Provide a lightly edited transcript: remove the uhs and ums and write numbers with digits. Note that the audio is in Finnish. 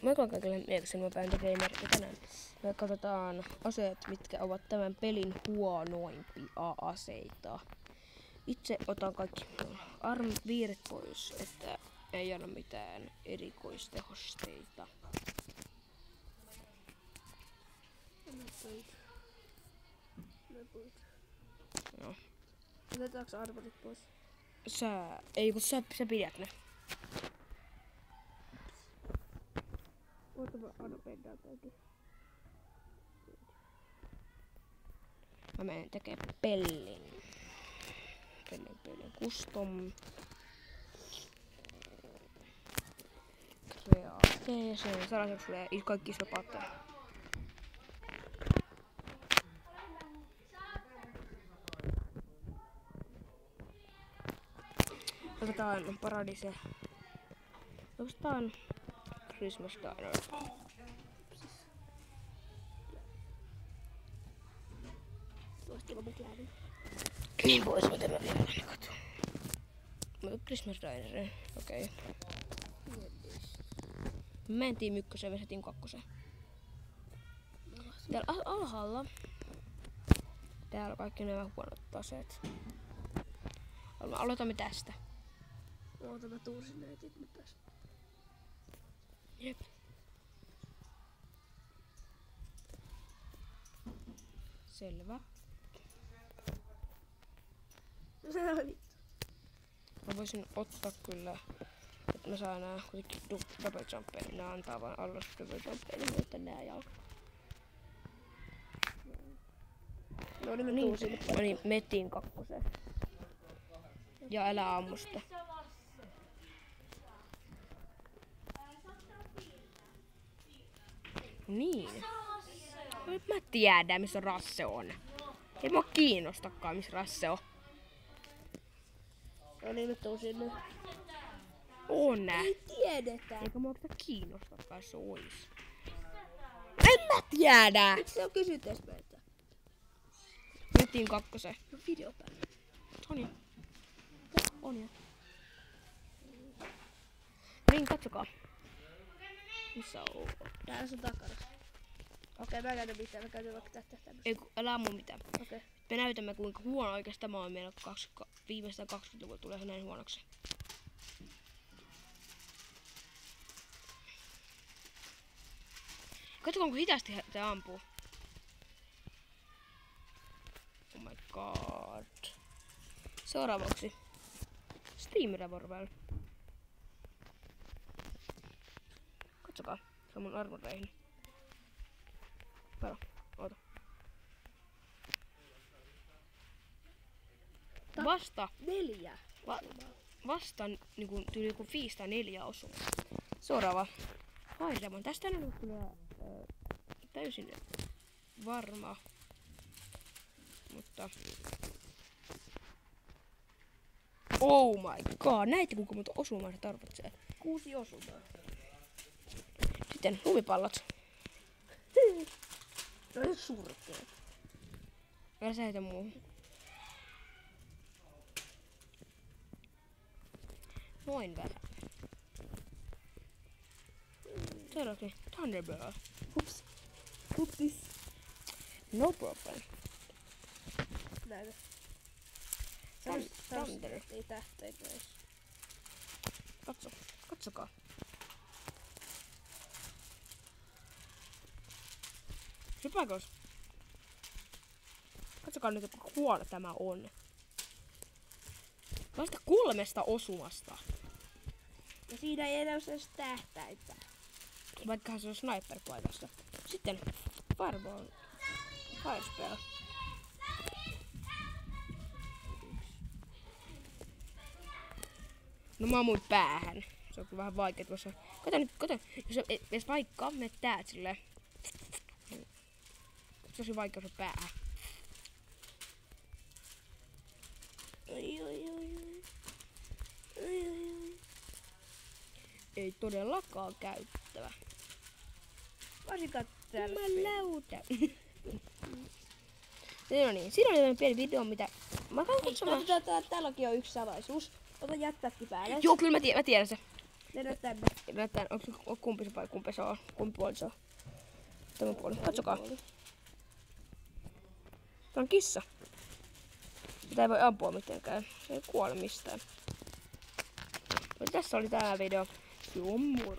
Moikka kaikille mielestäni mä päin Gamer ja tänään me katsotaan aseet, mitkä ovat tämän pelin huonoimpia aseita. Itse otan kaikki armviiret pois, että ei anna mitään erikoistehosteita. Joo. Otetaanko arvorit pois? Sä pidät ne. Ootapa arvoreita täytyy. Mä menen tekemään pellin custom. Creation. Sellaisen tulee kaikki iso patteri. Otetaan Paradise. Otetaan Christmas Diner. Voisitko mun käärin? Niin vois, mä teen vielä katso. Christmas Diner, okei. Mentiin ykköseen, me setin kakkoseen. Täällä alhaalla. Täällä on kaikki nämä huonot aseet. Aloitamme tästä. Oota, mä tuun näitä nyt pääs. Jep. Selvä. Mä voisin ottaa kyllä, että mä saan nää kuitenkin double jumpeja, niin nää antaa vaan alla double jumpeja, niin että nää jalka. No niin, mä tuun sinne. No niin, metin kakkoseen. Ja älä ammusta. Niin. Mä tiedän, missä Rasse on. Ei mua kiinnostakaan, missä Rasse on. No niin, mä tuun sinne. On nää. Ei tiedetä. Eikä mua oikeastaan kiinnostakaan, se ois. En mä tiedä! Miksi se on kysyt edes meiltä? Metin kakkoseen. No video päällä. On jo. On jo. Niin, katsokaa. Missä on? Täällä se on takana. Okei, mä en käytä mitään. Mä käytän vaikka tämmöstä. Ei, älä ammu mitään. Okei. Me näytämme kuinka huono oikeasti tämä on meillä viimeistään 20-luvulla tulee se näin huonoksi. Katsokaa kuinka hitaasti se ampuu. Oh my god. Seuraavaksi Steam Revolver. Katsokaa, se on mun armoreihin. Varo, oota. Vasta 4. Vasta niinku tuli joku 5 tai 4 osuu. Seuraava. Firedemon. Tästä en ole kyllä täysin varma. Mutta oh my god, näitte kuinka monta osumaa se tarvitsee. 6 osumaa. Sitten lumipallot. No on surkea. Älä sä heitä muuhun. Noin vähän. Seuraavaksi Thunderbird. Hups. Hupsis. No problem. Näin. Thunder. Ei tähteitä edes. Katsokaa. Hypäkös. Katsokaa nyt, kuinka huono tämä on. Vasta 3 osumasta. Ja siinä ei enää ole tähtäitä. Vaikkahan se on sniper-paikassa. Sitten Fireball. Firespell. No mä ammuin päähän. Se on kyllä vähän vaikea tuossa. Kato. Jos vaikka menet täältä silleen. Se olisi vaikea osua päähän. Ei todellakaan käyttävä. Varsinkaan täällä. Jumalauta. No niin, siinä oli tämmönen pieni video, mitä mä käyn katsomaan. Täälläkin on yksi salaisuus. Ota jättäkki päälle. Joo, kyllä mä tiedän se. Mennään tänne. Mennään, onko kumpi se vai kumpi se on? Kumpi puoli se on? Tämä puoli. Katsokaa. Tämä on kissa. Sitä ei voi ampua mitenkään. Se ei kuole mistään. Mutta tässä oli tämä video. Joo, moro.